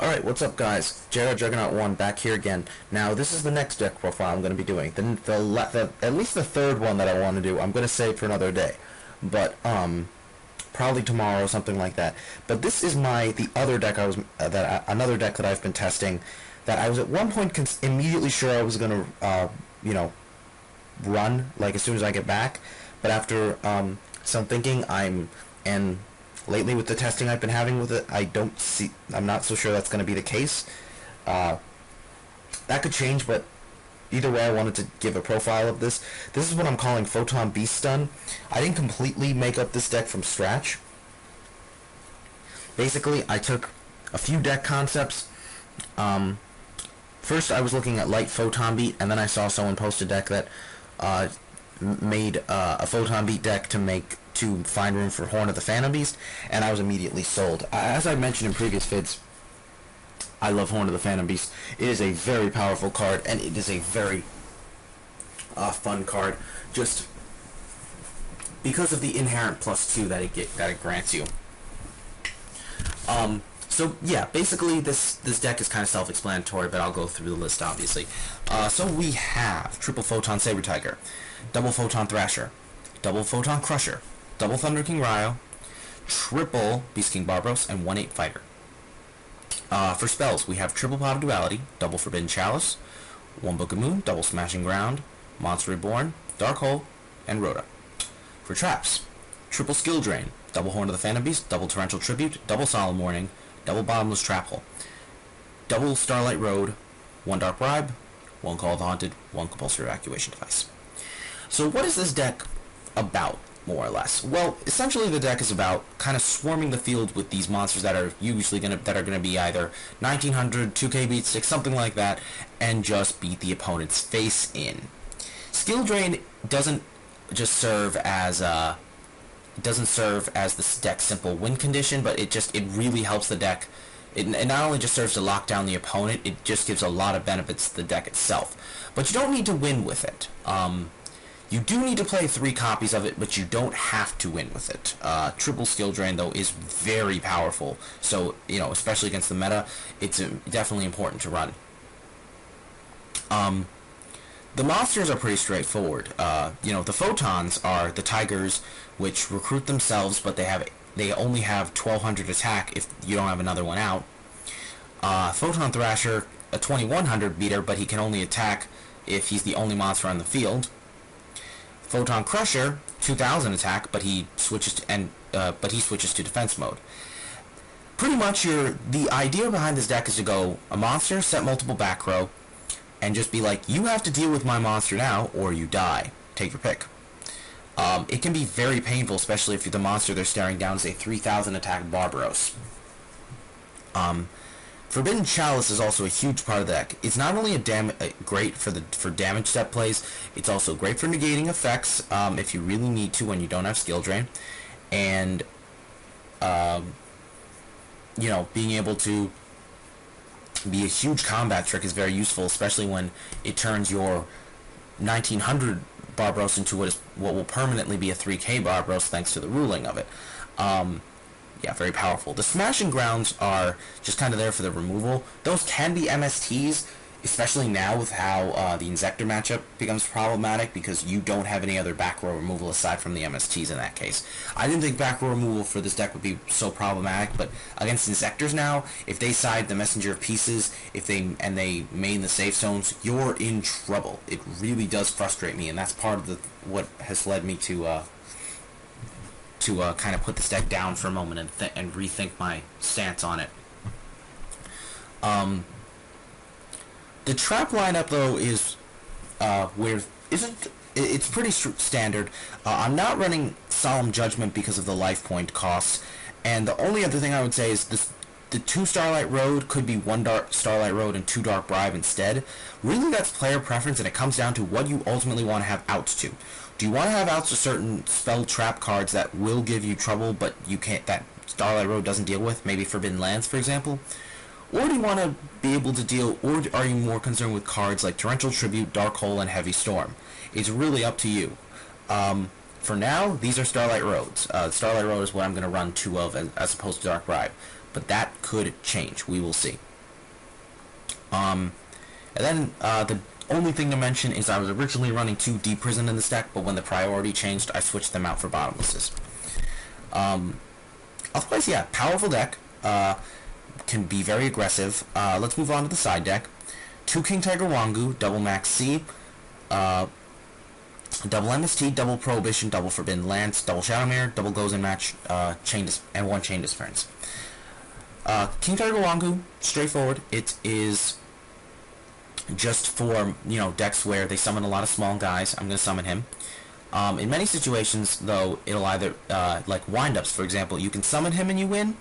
Alright, what's up guys? Jared Juggernaut 1 back here again. Now, this is the next deck profile I'm going to be doing. At least the third one that I want to do, I'm going to save for another day. But, probably tomorrow or something like that. But this is the other deck another deck that I've been testing that I was at one point immediately sure I was going to, run, like, as soon as I get back. But after, some thinking, and lately with the testing I've been having with it, I'm not so sure that's going to be the case. That could change, but either way I wanted to give a profile of this. This is what I'm calling Photon Beast Stun. I didn't completely make up this deck from scratch. Basically, I took a few deck concepts. First I was looking at Light Photon Beat, and then I saw someone post a deck that made a Photon Beat deck to find room for Horn of the Phantom Beast, and I was immediately sold. As I mentioned in previous vids, I love Horn of the Phantom Beast. It is a very powerful card, and it is a very fun card, just because of the inherent +2 that it grants you. So yeah, basically this deck is kind of self-explanatory, but I'll go through the list obviously. So we have triple Photon Saber Tiger, double Photon Thrasher, double Photon Crusher, double Thunder King Ryo, triple Beast King Barbros, and 1/8 Fighter. For spells, we have triple Pot of Duality, double Forbidden Chalice, one Book of Moon, double Smashing Ground, Monster Reborn, Dark Hole, and Rhoda. For traps, triple Skill Drain, double Horn of the Phantom Beast, double Torrential Tribute, double Solemn Warning, double Bottomless Trap Hole, double Starlight Road, one Dark Bribe, one Call of the Haunted, one Compulsory Evacuation Device. So what is this deck about, more or less? Well, essentially the deck is about kind of swarming the field with these monsters that are usually gonna be either 1900, 2K beat sticks, something like that, and just beat the opponent's face in. Skill Drain doesn't just serve as this deck's simple win condition, but it really helps the deck. It not only just serves to lock down the opponent, it just gives a lot of benefits to the deck itself. But you don't need to win with it. You do need to play 3 copies of it, but you don't have to win with it. Triple Skill Drain, though, is very powerful. So, especially against the meta, it's definitely important to run. The monsters are pretty straightforward. The Photons are the Tigers, which recruit themselves, but they only have 1200 attack if you don't have another one out. Photon Thrasher, a 2100 beater, but he can only attack if he's the only monster on the field. Photon Crusher, 2000 attack, but he switches to defense mode. Pretty much the idea behind this deck is to go a monster, set multiple back row, and just be like, you have to deal with my monster now, or you die. Take your pick. It can be very painful, especially if the monster they're staring down is a 3000 attack Barbaros. Forbidden Chalice is also a huge part of the deck. It's not only great for damage step plays, it's also great for negating effects if you really need to when you don't have Skill Drain, and being able to be a huge combat trick is very useful, especially when it turns your 1900 Barbaros into what will permanently be a 3K Barbaros thanks to the ruling of it. Yeah, very powerful. The Smashing Grounds are just kind of there for the removal. Those can be MSTs, especially now with how the Inzektor matchup becomes problematic, because you don't have any other back row removal aside from the MSTs in that case. I didn't think back row removal for this deck would be so problematic, but against Inzektors now, if they side the Messenger of Pieces, and they main the safe zones, you're in trouble. It really does frustrate me, and that's part of what has led me to kind of put this deck down for a moment and rethink my stance on it. The trap lineup, though, is it's pretty standard. I'm not running Solemn Judgment because of the life point costs, and the only other thing I would say is the 2 Starlight Road could be 1 Starlight Road and 2 Dark Bribe instead. Really, that's player preference, and it comes down to what you ultimately want to have outs to. Do you want to have outs to certain spell trap cards that will give you trouble, but that Starlight Road doesn't deal with, maybe Forbidden Lands, for example? Or do you want to be able to deal, or are you more concerned with cards like Torrential Tribute, Dark Hole, and Heavy Storm? It's really up to you. For now, these are Starlight Roads. Starlight Road is what I'm going to run 2 of as opposed to Dark Bribe. But that could change. We will see. And then the only thing to mention is I was originally running 2 Deep Prison in this deck, but when the priority changed, I switched them out for Bottomlesses. Otherwise, yeah, powerful deck. Can be very aggressive. Let's move on to the side deck. 2 King Tiger Wangu, double Max C, double MST, double Prohibition, double Forbidden Lance, double Shadow Mirror, double Goes in Match, and 1 Chain Disappearance. King Tiger Wangu, straightforward. It is just for, decks where they summon a lot of small guys. I'm going to summon him. In many situations, though, it'll either, like windups, for example, you can summon him and you win,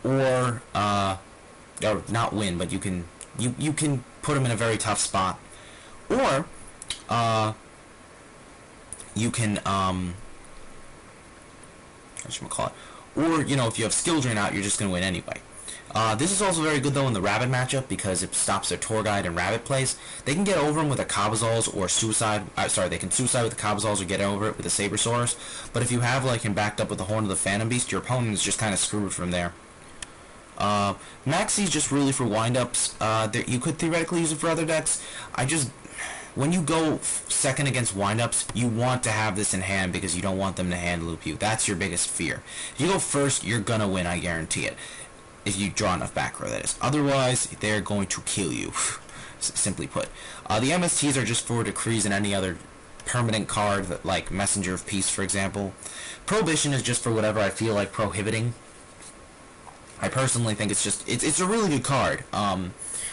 or not win, but you can put him in a very tough spot, or you can whatchamacallit, or if you have skill drain out, you're just gonna win anyway. This is also very good though in the rabbit matchup because it stops their tour guide and rabbit plays. They can get over him with a Cabazals or suicide. They can suicide with the Cabazals or get over it with a Sabersaurus. But if you have like him backed up with the Horn of the Phantom Beast, your opponent is just kind of screwed from there. Maxi is just really for windups. You could theoretically use it for other decks. When you go second against windups, you want to have this in hand because you don't want them to hand loop you. That's your biggest fear. If you go first, you're gonna win, I guarantee it. If you draw enough back row, that is. Otherwise, they're going to kill you, simply put. The MSTs are just for decrees and any other permanent card, like Messenger of Peace, for example. Prohibition is just for whatever I feel like prohibiting. I personally think it's a really good card.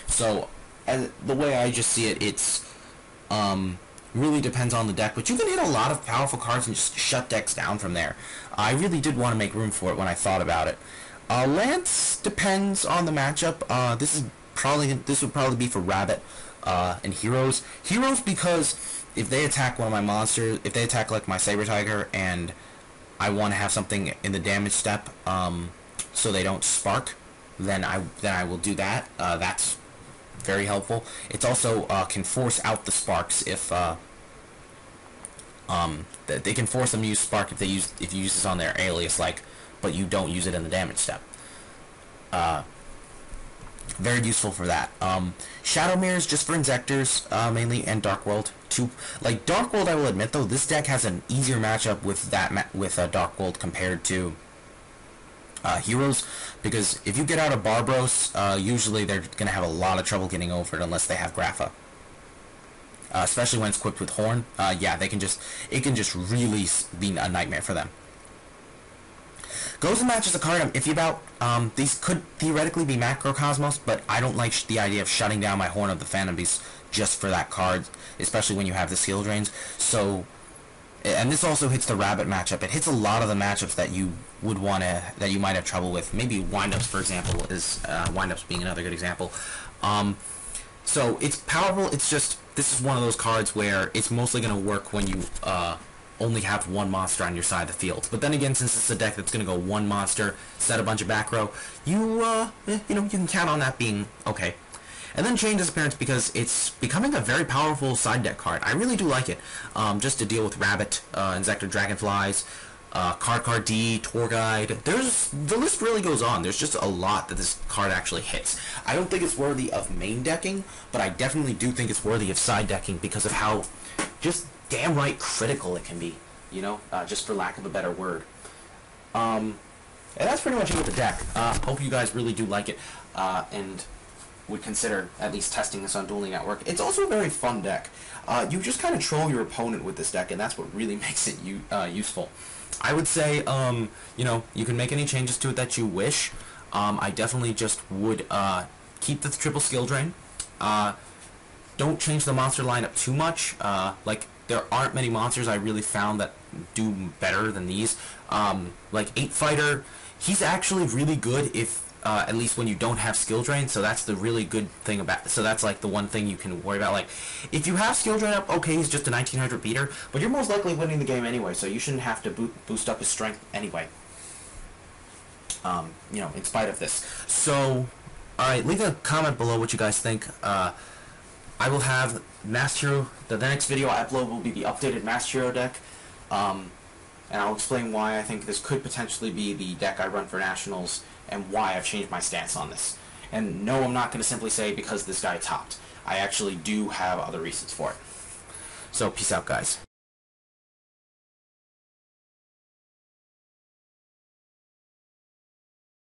So the way I just see it, it's really depends on the deck, but you can hit a lot of powerful cards and just shut decks down from there. I really did want to make room for it when I thought about it. Lance depends on the matchup. This would probably be for Rabbit and Heroes. Heroes because if they attack one of my monsters, if they attack like my Saber Tiger, and I want to have something in the damage step, so they don't spark, then I will do that. That's very helpful. It's also can force out the sparks if they can force them to use spark if you use this on their alias, but you don't use it in the damage step. Very useful for that. Shadow Mirrors just for Inzectors mainly, and Dark World. Dark World, I will admit though, this deck has an easier matchup with Dark World compared to Heroes, because if you get out of Barbros, usually they're gonna have a lot of trouble getting over it unless they have Grapha. Especially when it's equipped with Horn. Yeah, it can just really be a nightmare for them. Goes and Match is a card I'm iffy about. These could theoretically be Macrocosmos, but I don't like the idea of shutting down my Horn of the Phantom Beast just for that card, especially when you have the skill drains. So, and this also hits the Rabbit matchup. It hits a lot of the matchups that you might have trouble with. Maybe Windups, for example, is Windups being another good example. So it's powerful. It's just this is one of those cards where it's mostly going to work when you only have one monster on your side of the field. But then again, since it's a deck that's going to go one monster, set a bunch of back row, you can count on that being okay. And then Chain Disappearance because it's becoming a very powerful side deck card. I really do like it. Just to deal with Rabbit, Inzector Dragonflies, Card D, Tour Guide. The list really goes on. There's just a lot that this card actually hits. I don't think it's worthy of main decking, but I definitely do think it's worthy of side decking because of how just damn right critical it can be, just for lack of a better word. And that's pretty much it with the deck. Hope you guys really do like it, and would consider at least testing this on Dueling Network. It's also a very fun deck. You just kind of troll your opponent with this deck, and that's what really makes it useful. I would say, you can make any changes to it that you wish. I definitely just would keep the triple skill drain. Don't change the monster lineup too much. There aren't many monsters I really found that do better than these. 8 Fighter, he's actually really good if, at least when you don't have skill drain, so that's the really good thing about, so that's the one thing you can worry about. If you have skill drain up, okay, he's just a 1900 beater, but you're most likely winning the game anyway, so you shouldn't have to boost up his strength anyway. In spite of this. So, alright, leave a comment below what you guys think. I will have Master Hero, the next video I upload will be the updated Master Hero deck, and I'll explain why I think this could potentially be the deck I run for Nationals, and why I've changed my stance on this. And no, I'm not going to simply say because this guy topped. I actually do have other reasons for it. So peace out, guys.